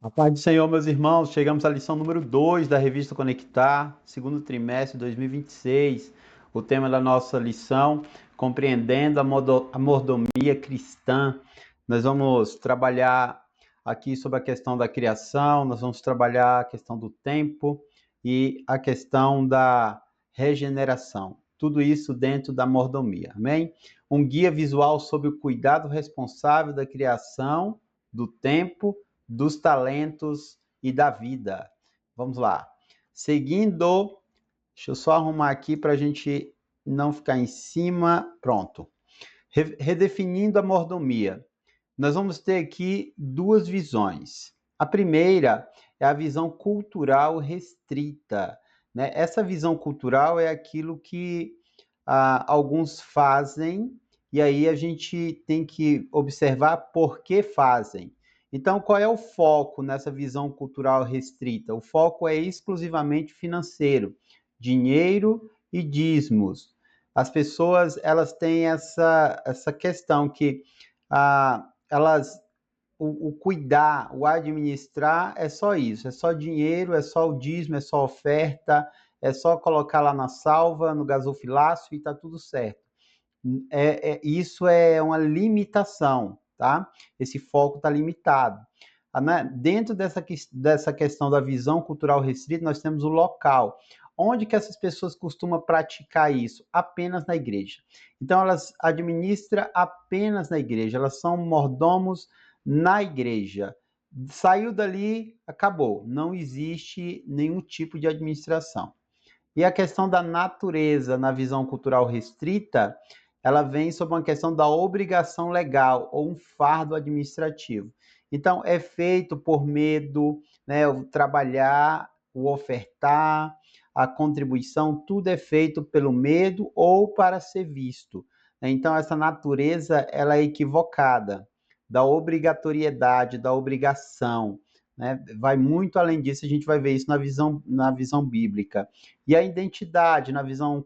A paz do Senhor, meus irmãos, chegamos à lição número 2 da revista Conectar, segundo trimestre de 2026. O tema da nossa lição, compreendendo a mordomia cristã. Nós vamos trabalhar aqui sobre a questão da criação, nós vamos trabalhar a questão do tempo e a questão da regeneração. Tudo isso dentro da mordomia, amém? Um guia visual sobre o cuidado responsável da criação, do tempo, dos talentos e da vida. Vamos lá. Seguindo, deixa eu só arrumar aqui para a gente não ficar em cima. Pronto. Redefinindo a mordomia. Nós vamos ter aqui duas visões. A primeira é a visão cultural restrita, né? Essa visão cultural é aquilo que alguns fazem, e aí a gente tem que observar por que fazem. Então, qual é o foco nessa visão cultural restrita? O foco é exclusivamente financeiro, dinheiro e dízimos. As pessoas elas têm essa questão que elas o cuidar, o administrar é só isso, é só dinheiro, é só o dízimo, é só oferta, é só colocar lá na salva, no gasofilácio e tá tudo certo. Isso é uma limitação, tá? Esse foco está limitado. Dentro dessa questão da visão cultural restrita, nós temos o local. Onde que essas pessoas costumam praticar isso? Apenas na igreja. Então, elas administram apenas na igreja, elas são mordomos na igreja. Saiu dali, acabou. Não existe nenhum tipo de administração. E a questão da natureza na visão cultural restrita, ela vem sob uma questão da obrigação legal ou um fardo administrativo. Então, é feito por medo, né, o trabalhar, o ofertar, a contribuição, tudo é feito pelo medo ou para ser visto. Então, essa natureza ela é equivocada da obrigatoriedade, da obrigação, né? Vai muito além disso, a gente vai ver isso na visão bíblica. E a identidade, na visão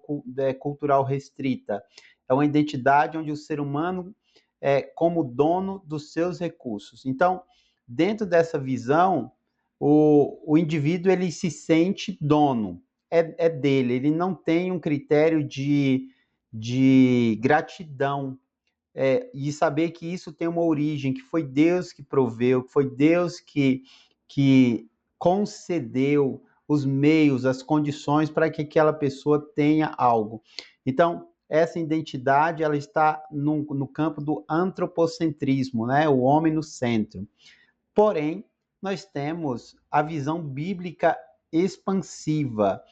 cultural restrita, é uma identidade onde o ser humano é como dono dos seus recursos. Então, dentro dessa visão, o indivíduo ele se sente dono, é dele, ele não tem um critério de gratidão, e saber que isso tem uma origem, que foi Deus que proveu, que foi Deus que concedeu os meios, as condições para que aquela pessoa tenha algo. Então, essa identidade ela está no campo do antropocentrismo, né? O homem no centro. Porém, nós temos a visão bíblica expansiva.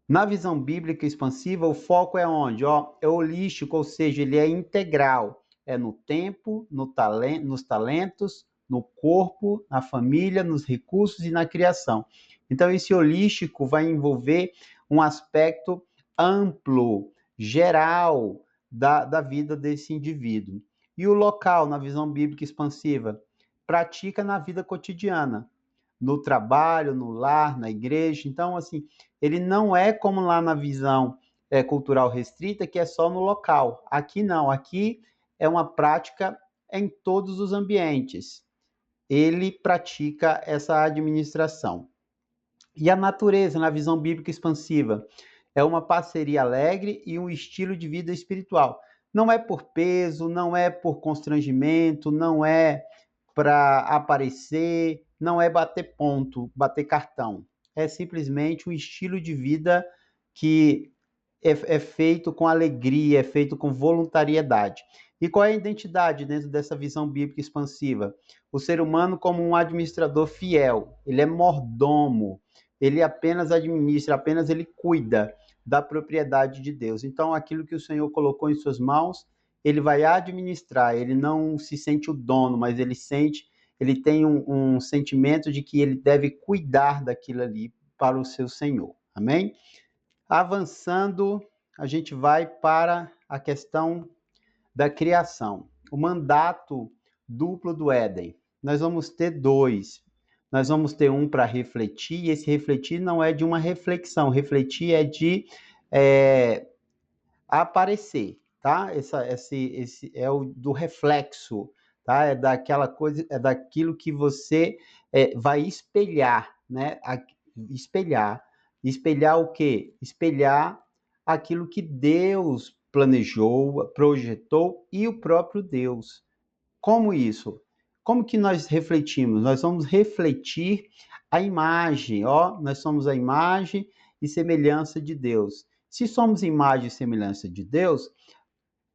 Na visão bíblica expansiva, o foco é onde? É holístico, ou seja, ele é integral. É no tempo, nos talentos, no corpo, na família, nos recursos e na criação. Então, esse holístico vai envolver um aspecto amplo, geral da vida desse indivíduo. E o local, na visão bíblica expansiva, pratica na vida cotidiana, no trabalho, no lar, na igreja. Então, assim, ele não é como lá na visão cultural restrita, que é só no local. Aqui não, aqui é uma prática em todos os ambientes. Ele pratica essa administração. E a natureza, na visão bíblica expansiva, é uma parceria alegre e um estilo de vida espiritual. Não é por peso, não é por constrangimento, não é para aparecer, não é bater ponto, bater cartão. É simplesmente um estilo de vida que é feito com alegria, é feito com voluntariedade. E qual é a identidade dentro dessa visão bíblica expansiva? O ser humano como um administrador fiel, ele é mordomo, ele apenas administra, apenas ele cuida da propriedade de Deus. Então, aquilo que o Senhor colocou em suas mãos, ele vai administrar, ele não se sente o dono, mas ele tem um sentimento de que ele deve cuidar daquilo ali para o seu Senhor. Amém? Avançando, a gente vai para a questão da criação. O mandato duplo do Éden. Nós vamos ter dois. Nós vamos ter um para refletir, e esse refletir não é de uma reflexão, refletir é de aparecer, tá? Esse é o do reflexo, tá? É daquela coisa, é daquilo que você vai espelhar, né? Espelhar. Espelhar o quê? Espelhar aquilo que Deus planejou, projetou e o próprio Deus. Como isso? Como que nós refletimos? Nós vamos refletir a imagem, ó, nós somos a imagem e semelhança de Deus. Se somos imagem e semelhança de Deus,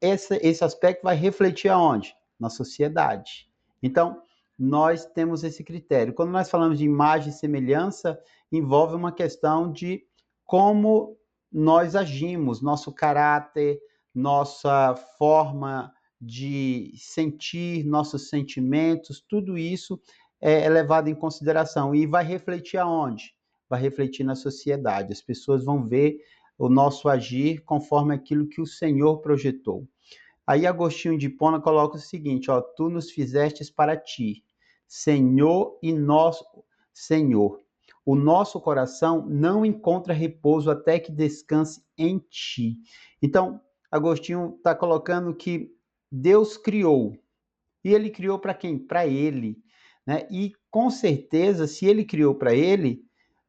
esse aspecto vai refletir aonde? Na sociedade. Então, nós temos esse critério. Quando nós falamos de imagem e semelhança, envolve uma questão de como nós agimos, nosso caráter, nossa forma de sentir, nossos sentimentos, tudo isso é levado em consideração e vai refletir aonde? Vai refletir na sociedade. As pessoas vão ver o nosso agir conforme aquilo que o Senhor projetou. Aí Agostinho de Hipona coloca o seguinte, ó, tu nos fizestes para ti, Senhor e nosso Senhor. O nosso coração não encontra repouso até que descanse em ti. Então, Agostinho está colocando que Deus criou. E ele criou para quem? Para ele. Né? E com certeza, se ele criou para ele,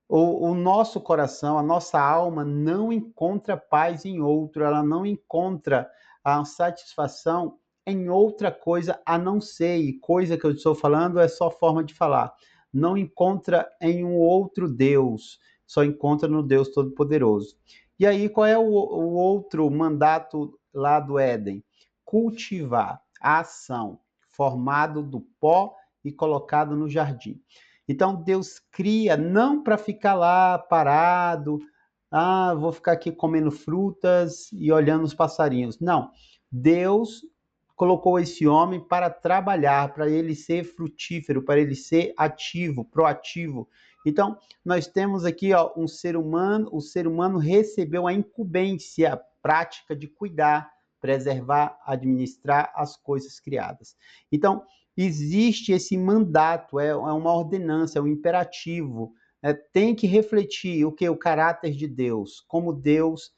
o nosso coração, a nossa alma não encontra paz em outro, ela não encontra a satisfação em outra coisa a não ser, e coisa que eu estou falando é só forma de falar, não encontra em um outro Deus, só encontra no Deus Todo-Poderoso. E aí, qual é o outro mandato lá do Éden? Cultivar, a ação, formado do pó e colocado no jardim. Então Deus cria não para ficar lá parado, vou ficar aqui comendo frutas e olhando os passarinhos. Não. Deus colocou esse homem para trabalhar, para ele ser frutífero, para ele ser ativo, proativo. Então, nós temos aqui ó, um ser humano, o ser humano recebeu a incumbência, a prática de cuidar, preservar, administrar as coisas criadas. Então, existe esse mandato, é uma ordenança, é um imperativo, tem que refletir o que? O caráter de Deus, como Deus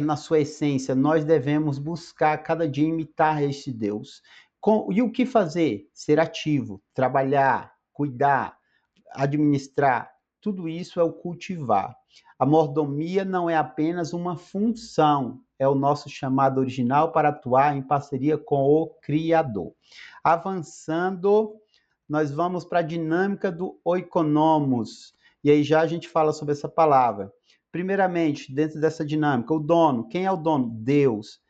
na sua essência, nós devemos buscar cada dia imitar este Deus. E o que fazer? Ser ativo, trabalhar, cuidar, administrar, tudo isso é o cultivar. A mordomia não é apenas uma função, é o nosso chamado original para atuar em parceria com o Criador. Avançando, nós vamos para a dinâmica do oikonomos, e aí já a gente fala sobre essa palavra. Primeiramente, dentro dessa dinâmica, o dono, quem é o dono? Deus.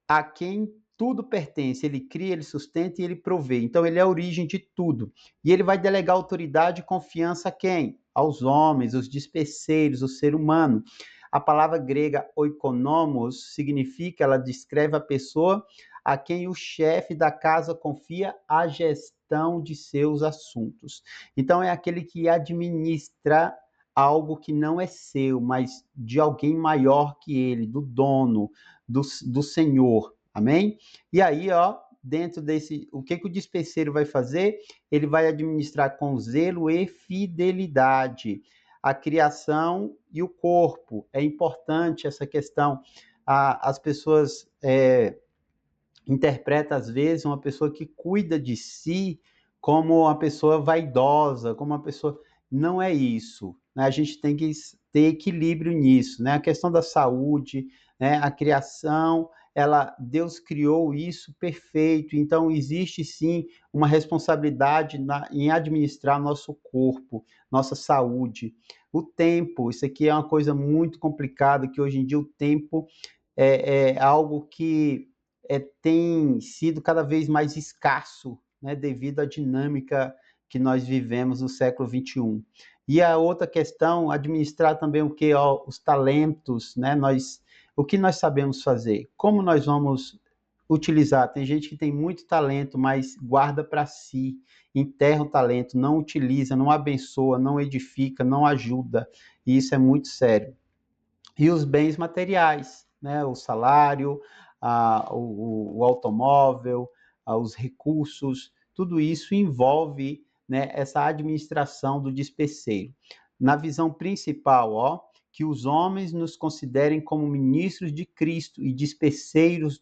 A quem tudo pertence, ele cria, ele sustenta e ele provê. Então, ele é a origem de tudo. E ele vai delegar autoridade e confiança a quem? Aos homens, os despeceiros, o ser humano. A palavra grega oikonomos significa, ela descreve a pessoa a quem o chefe da casa confia a gestão de seus assuntos. Então, é aquele que administra algo que não é seu, mas de alguém maior que ele, do dono, do Senhor. Amém? E aí, ó, dentro desse, o que o dispenseiro vai fazer? Ele vai administrar com zelo e fidelidade a criação e o corpo. É importante essa questão. As pessoas interpretam, às vezes, uma pessoa que cuida de si como uma pessoa vaidosa, como uma pessoa... Não é isso. Né? A gente tem que ter equilíbrio nisso. Né? A questão da saúde, né? A criação... Deus criou isso perfeito, então existe sim uma responsabilidade em administrar nosso corpo, nossa saúde. O tempo, isso aqui é uma coisa muito complicada, que hoje em dia o tempo é algo que tem sido cada vez mais escasso, né, devido à dinâmica que nós vivemos no século XXI. E a outra questão, administrar também o que? Os talentos, né? O que nós sabemos fazer? Como nós vamos utilizar? Tem gente que tem muito talento, mas guarda para si, enterra o talento, não utiliza, não abençoa, não edifica, não ajuda. E isso é muito sério. E os bens materiais, né? O salário, o automóvel, os recursos, tudo isso envolve, né, essa administração do despeceiro. Na visão principal, ó, que os homens nos considerem como ministros de Cristo e despeceiros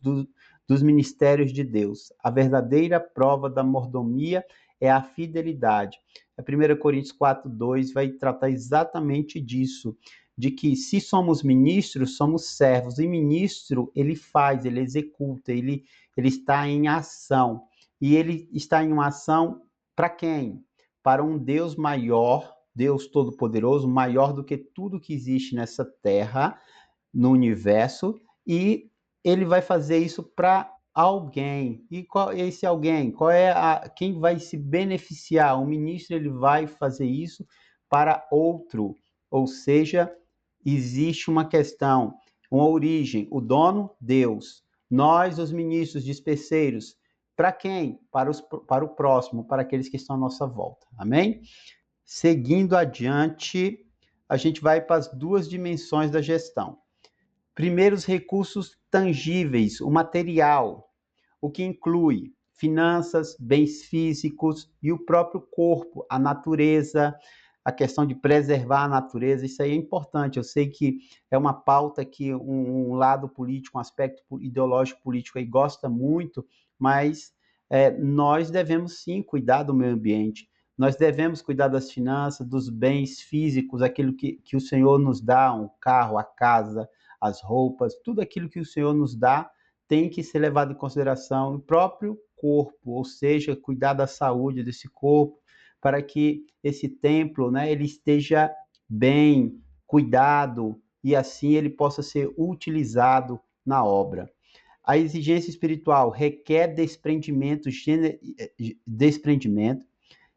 dos ministérios de Deus. A verdadeira prova da mordomia é a fidelidade. A 1 Coríntios 4:2 vai tratar exatamente disso, de que se somos ministros, somos servos. E ministro, ele faz, ele executa, ele está em ação. E ele está em uma ação para quem? Para um Deus maior, Deus Todo-Poderoso, maior do que tudo que existe nessa terra, no universo, e ele vai fazer isso para alguém. E qual é esse alguém? Quem vai se beneficiar? O ministro ele vai fazer isso para outro. Ou seja, existe uma questão, uma origem. O dono, Deus. Nós, os ministros, despeceiros, para quem? Para o próximo, para aqueles que estão à nossa volta. Amém? Seguindo adiante, a gente vai para as duas dimensões da gestão. Primeiro, os recursos tangíveis, o material, o que inclui finanças, bens físicos e o próprio corpo, a natureza, a questão de preservar a natureza, isso aí é importante. Eu sei que é uma pauta que um lado político, um aspecto ideológico político aí gosta muito, mas nós devemos sim cuidar do meio ambiente. Nós devemos cuidar das finanças, dos bens físicos, aquilo que o Senhor nos dá, um carro, a casa, as roupas, tudo aquilo que o Senhor nos dá tem que ser levado em consideração o próprio corpo, ou seja, cuidar da saúde desse corpo, para que esse templo, né, ele esteja bem cuidado e assim ele possa ser utilizado na obra. A exigência espiritual requer desprendimento,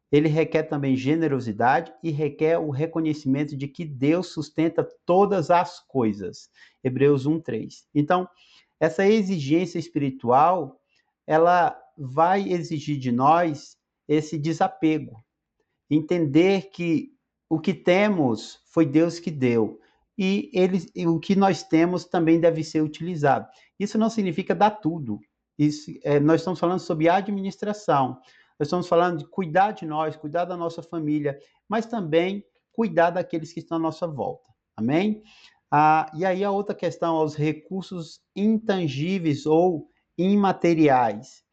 ele requer também generosidade e requer o reconhecimento de que Deus sustenta todas as coisas. Hebreus 1:3. Então, essa exigência espiritual, ela vai exigir de nós esse desapego, entender que o que temos foi Deus que deu e o que nós temos também deve ser utilizado. Isso não significa dar tudo. Nós estamos falando sobre administração. Nós estamos falando de cuidar de nós, cuidar da nossa família, mas também cuidar daqueles que estão à nossa volta. Amém? E aí a outra questão, os recursos intangíveis ou imateriais.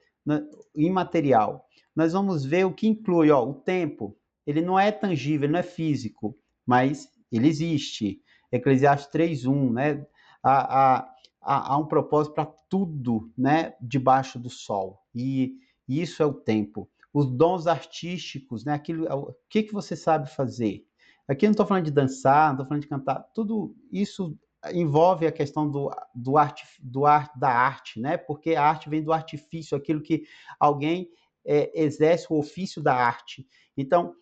Imaterial. Nós vamos ver o que inclui, o tempo. Ele não é tangível, ele não é físico, mas ele existe. Eclesiastes 3:1, né? Há um propósito para tudo, né, debaixo do sol. E isso é o tempo. Os dons artísticos, né? O que você sabe fazer? Aqui eu não estou falando de dançar, não estou falando de cantar. Tudo isso envolve a questão da arte, né? Porque a arte vem do artifício, aquilo que alguém exerce o ofício da arte. Então,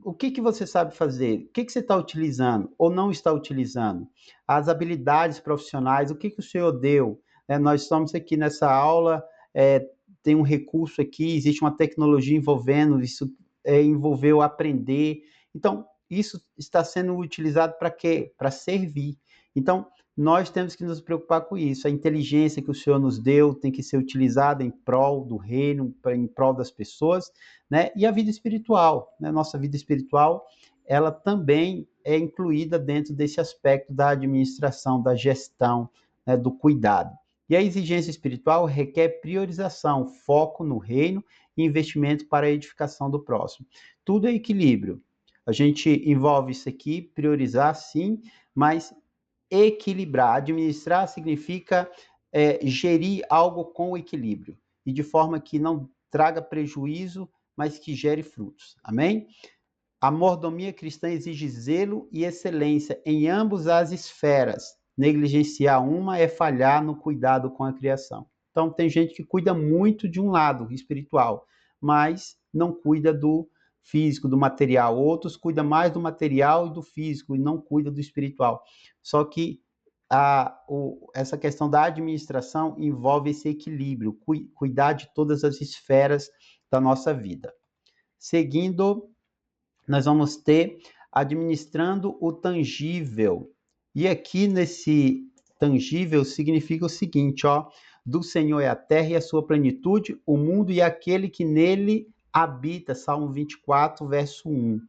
o que você sabe fazer? O que você está utilizando ou não está utilizando? As habilidades profissionais, o que o senhor deu? Nós estamos aqui nessa aula, tem um recurso aqui, existe uma tecnologia envolvendo, isso envolveu aprender. Então, isso está sendo utilizado para quê? Para servir. Então, nós temos que nos preocupar com isso. A inteligência que o Senhor nos deu tem que ser utilizada em prol do reino, em prol das pessoas, né? E a vida espiritual, né? Nossa vida espiritual, ela também é incluída dentro desse aspecto da administração, da gestão, né? Do cuidado. E a exigência espiritual requer priorização, foco no reino e investimento para a edificação do próximo. Tudo é equilíbrio. A gente envolve isso aqui, priorizar sim, mas equilibrar. Administrar significa gerir algo com equilíbrio e de forma que não traga prejuízo, mas que gere frutos. Amém? A mordomia cristã exige zelo e excelência em ambas as esferas. Negligenciar uma é falhar no cuidado com a criação. Então, tem gente que cuida muito de um lado espiritual, mas não cuida do físico, do material. Outros cuidam mais do material e do físico e não cuidam do espiritual. Só que essa questão da administração envolve esse equilíbrio, cuidar de todas as esferas da nossa vida. Seguindo, nós vamos ter administrando o tangível. E aqui nesse tangível significa o seguinte, do Senhor é a terra e a sua plenitude, o mundo e aquele que nele habita, Salmo 24, verso 1.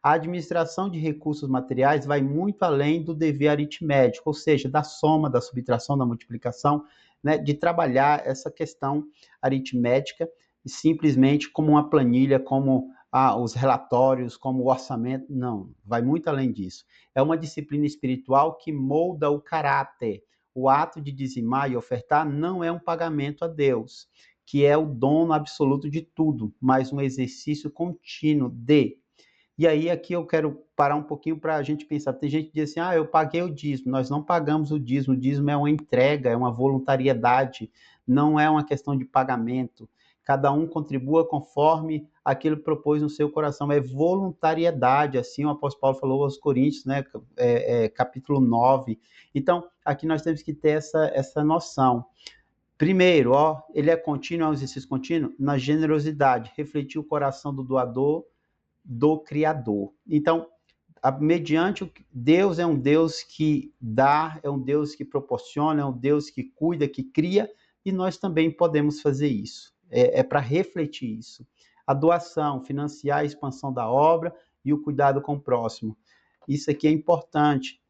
A administração de recursos materiais vai muito além do dever aritmético, ou seja, da soma, da subtração, da multiplicação. né, de trabalhar essa questão aritmética simplesmente como uma planilha, como os relatórios, como o orçamento. Não, vai muito além disso. É uma disciplina espiritual que molda o caráter. O ato de dizimar e ofertar não é um pagamento a Deus, que é o dono absoluto de tudo, mas um exercício contínuo de. E aí, aqui eu quero parar um pouquinho para a gente pensar. Tem gente que diz assim, eu paguei o dízimo. Nós não pagamos o dízimo é uma entrega, é uma voluntariedade, não é uma questão de pagamento. Cada um contribua conforme aquilo que propôs no seu coração, é voluntariedade, assim o apóstolo Paulo falou aos Coríntios, né, capítulo 9. Então, aqui nós temos que ter essa noção. Primeiro, ele é contínuo, é um exercício contínuo na generosidade, refletir o coração do doador, do Criador. Então, mediante Deus é um Deus que dá, é um Deus que proporciona, é um Deus que cuida, que cria, e nós também podemos fazer isso. É para refletir isso. A doação, financiar a expansão da obra e o cuidado com o próximo. Isso aqui é importante.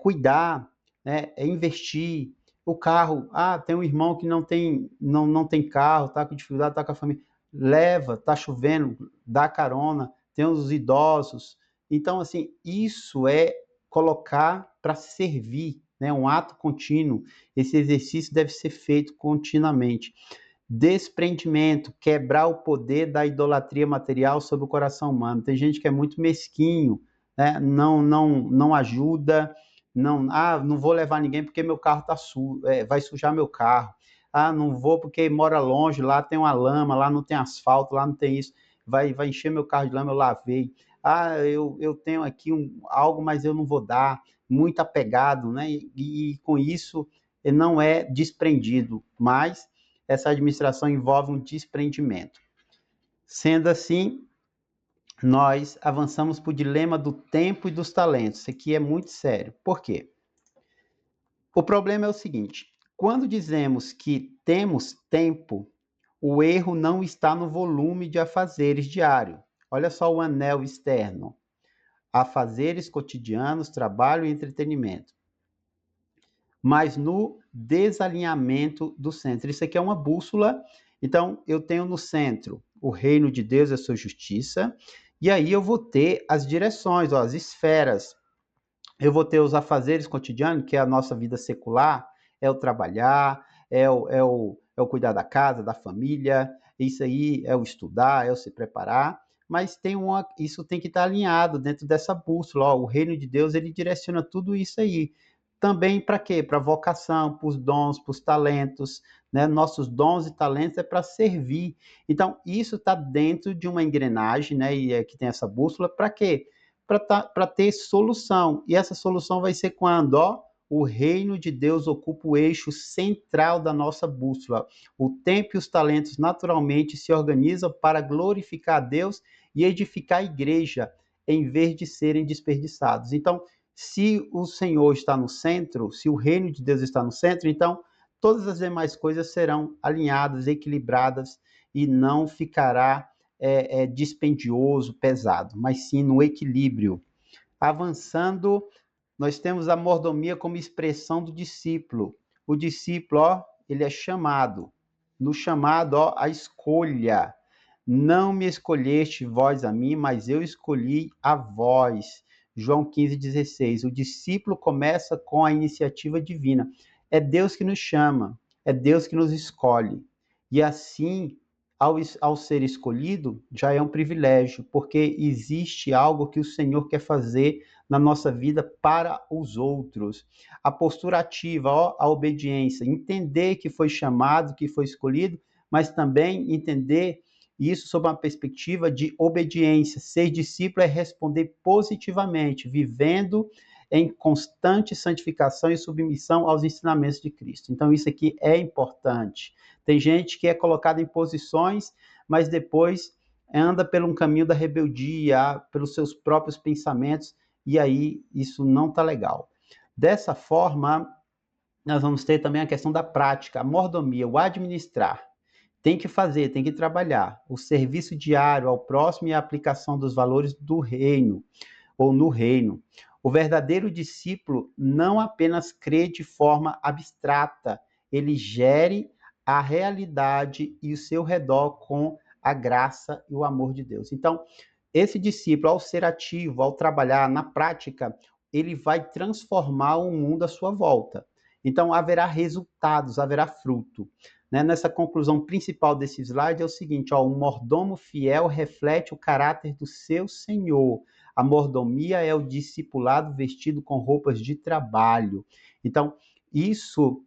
Cuidar, né, investir. O carro, tem um irmão que não tem carro, está com dificuldade, está com a família. Leva, está chovendo, dá carona. Tem os idosos. Então, assim, isso é colocar para servir, né? Um ato contínuo. Esse exercício deve ser feito continuamente. Desprendimento, quebrar o poder da idolatria material sobre o coração humano. Tem gente que é muito mesquinho, né? Não ajuda, não vou levar ninguém porque meu carro vai sujar meu carro. Não vou porque mora longe, lá tem uma lama, lá não tem asfalto, lá não tem isso. Vai encher meu carro de lama, eu lavei. Eu tenho aqui algo, mas eu não vou dar. Muito apegado, né? E com isso não é desprendido, mas essa administração envolve um desprendimento. Sendo assim, nós avançamos para o dilema do tempo e dos talentos. Isso aqui é muito sério. Por quê? O problema é o seguinte: quando dizemos que temos tempo, o erro não está no volume de afazeres diário. Olha só o anel externo. Afazeres cotidianos, trabalho e entretenimento. Mas no desalinhamento do centro. Isso aqui é uma bússola. Então, eu tenho no centro o reino de Deus e a sua justiça, e aí eu vou ter as direções, as esferas. Eu vou ter os afazeres cotidianos, que é a nossa vida secular, é o trabalhar, é o cuidar da casa, da família, isso aí é o estudar, é o se preparar, mas isso tem que estar alinhado dentro dessa bússola. O reino de Deus, ele direciona tudo isso aí. Também para quê? Para a vocação, para os dons, para os talentos, né? Nossos dons e talentos é para servir. Então, isso está dentro de uma engrenagem, né? E aqui tem essa bússola, para quê? Para ter solução. E essa solução vai ser quando, o reino de Deus ocupa o eixo central da nossa bússola. O tempo e os talentos naturalmente se organizam para glorificar a Deus e edificar a igreja, em vez de serem desperdiçados. Então, se o Senhor está no centro, se o reino de Deus está no centro, então todas as demais coisas serão alinhadas, equilibradas e não ficará dispendioso, pesado, mas sim no equilíbrio. Avançando, nós temos a mordomia como expressão do discípulo. O discípulo, ele é chamado. No chamado, a escolha. Não me escolheste vós a mim, mas eu escolhi a vós. João 15,16. O discípulo começa com a iniciativa divina. É Deus que nos chama, é Deus que nos escolhe. E assim, ao ser escolhido, já é um privilégio, porque existe algo que o Senhor quer fazer na nossa vida para os outros. A postura ativa, a obediência, entender que foi chamado, que foi escolhido, mas também entender isso sob uma perspectiva de obediência. Ser discípulo é responder positivamente, vivendo em constante santificação e submissão aos ensinamentos de Cristo. Então, isso aqui é importante. Tem gente que é colocada em posições, mas depois anda pelo caminho da rebeldia, pelos seus próprios pensamentos, e aí isso não está legal. Dessa forma, nós vamos ter também a questão da prática, a mordomia, o administrar. Tem que fazer, tem que trabalhar. O serviço diário ao próximo e a aplicação dos valores do reino, ou no reino. O verdadeiro discípulo não apenas crê de forma abstrata, ele gere a realidade e o seu redor com a graça e o amor de Deus. Então, esse discípulo, ao ser ativo, ao trabalhar na prática, ele vai transformar o mundo à sua volta. Então, haverá resultados, haverá fruto. Né? Nessa conclusão principal desse slide é o seguinte, ó, um mordomo fiel reflete o caráter do seu senhor. A mordomia é o discipulado vestido com roupas de trabalho. Então, isso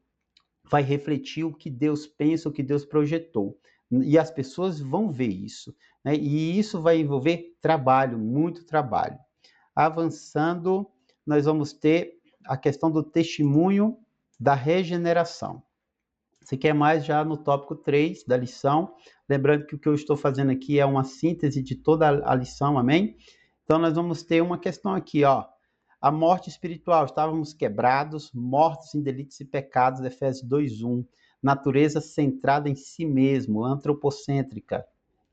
vai refletir o que Deus pensa, o que Deus projetou. E as pessoas vão ver isso. Né? E isso vai envolver trabalho, muito trabalho. Avançando, nós vamos ter a questão do testemunho da regeneração. Você quer mais já no tópico 3 da lição. Lembrando que o que eu estou fazendo aqui é uma síntese de toda a lição, amém? Então, nós vamos ter uma questão aqui, ó. A morte espiritual, estávamos quebrados, mortos em delitos e pecados, Efésios 2:1. Natureza centrada em si mesmo, antropocêntrica.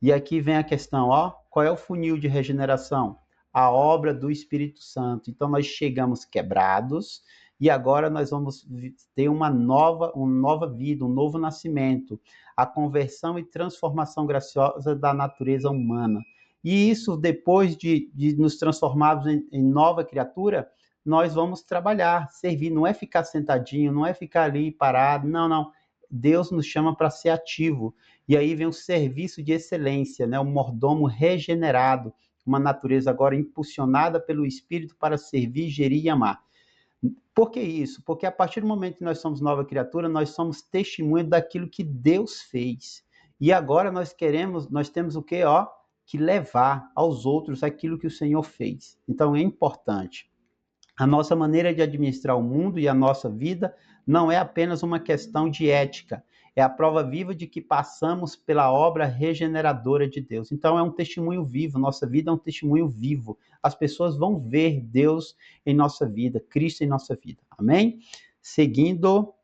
E aqui vem a questão, ó, qual é o funil de regeneração? A obra do Espírito Santo. Então, nós chegamos quebrados e agora nós vamos ter uma nova vida, um novo nascimento, a conversão e transformação graciosa da natureza humana. E isso, depois de nos transformarmos em nova criatura, nós vamos trabalhar, servir. Não é ficar sentadinho, não é ficar ali parado. Não, não. Deus nos chama para ser ativo. E aí vem o serviço de excelência, né? O mordomo regenerado, uma natureza agora impulsionada pelo Espírito para servir, gerir e amar. Por que isso? Porque a partir do momento que nós somos nova criatura, nós somos testemunha daquilo que Deus fez. E agora nós temos o quê? Ó, que levar aos outros aquilo que o Senhor fez. Então é importante. A nossa maneira de administrar o mundo e a nossa vida não é apenas uma questão de ética, é a prova viva de que passamos pela obra regeneradora de Deus. Então é um testemunho vivo, nossa vida é um testemunho vivo. As pessoas vão ver Deus em nossa vida, Cristo em nossa vida. Amém? Seguindo,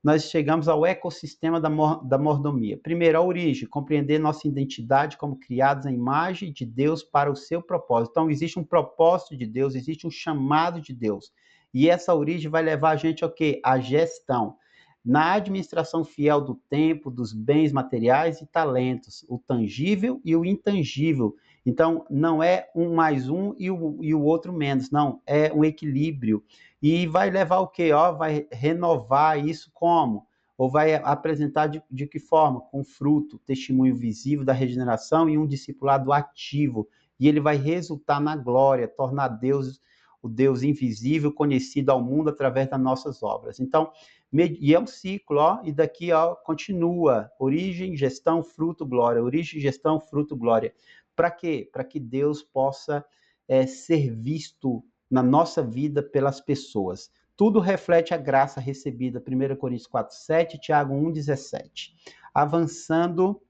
nós chegamos ao ecossistema da mordomia. Primeiro, a origem, compreender nossa identidade como criados à imagem de Deus para o seu propósito. Então, existe um propósito de Deus, existe um chamado de Deus. E essa origem vai levar a gente ao quê? A gestão. Na administração fiel do tempo, dos bens materiais e talentos, o tangível e o intangível. Então, não é um mais um e o outro menos, não, é um equilíbrio. E vai levar o quê? Ó, vai renovar isso como? Ou vai apresentar de que forma? Com fruto, testemunho visível da regeneração e um discipulado ativo. E ele vai resultar na glória, tornar Deus, o Deus invisível, conhecido ao mundo através das nossas obras. Então, e é um ciclo, ó, e daqui, ó, continua. Origem, gestão, fruto, glória. Origem, gestão, fruto, glória. Para quê? Para que Deus possa ser visto na nossa vida pelas pessoas. Tudo reflete a graça recebida, 1 Coríntios 4:7, Tiago 1:17. Avançando,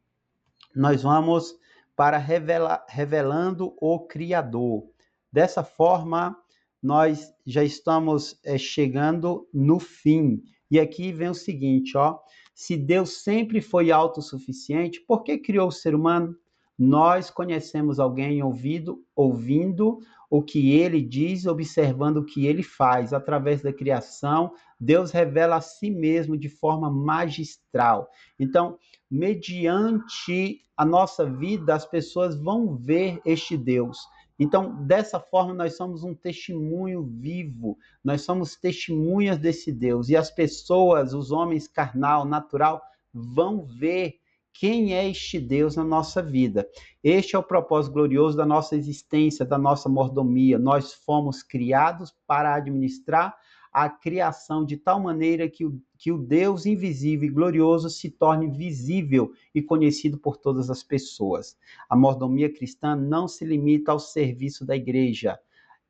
nós vamos para revelando o Criador. Dessa forma, nós já estamos chegando no fim. E aqui vem o seguinte, ó. Se Deus sempre foi autossuficiente, por que criou o ser humano? Nós conhecemos alguém ouvindo o que ele diz, observando o que ele faz. Através da criação, Deus revela a si mesmo de forma magistral. Então, mediante a nossa vida, as pessoas vão ver este Deus. Então, dessa forma, nós somos um testemunho vivo, nós somos testemunhas desse Deus. E as pessoas, os homens carnal, natural, vão ver quem é este Deus na nossa vida. Este é o propósito glorioso da nossa existência, da nossa mordomia. Nós fomos criados para administrar a criação de tal maneira que o Deus invisível e glorioso se torne visível e conhecido por todas as pessoas. A mordomia cristã não se limita ao serviço da igreja,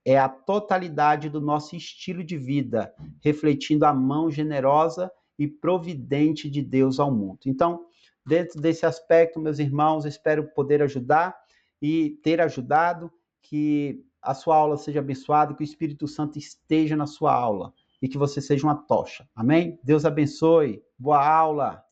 é a totalidade do nosso estilo de vida, refletindo a mão generosa e providente de Deus ao mundo. Então, dentro desse aspecto, meus irmãos, espero poder ajudar e ter ajudado, que a sua aula seja abençoada, que o Espírito Santo esteja na sua aula e que você seja uma tocha. Amém? Deus abençoe. Boa aula.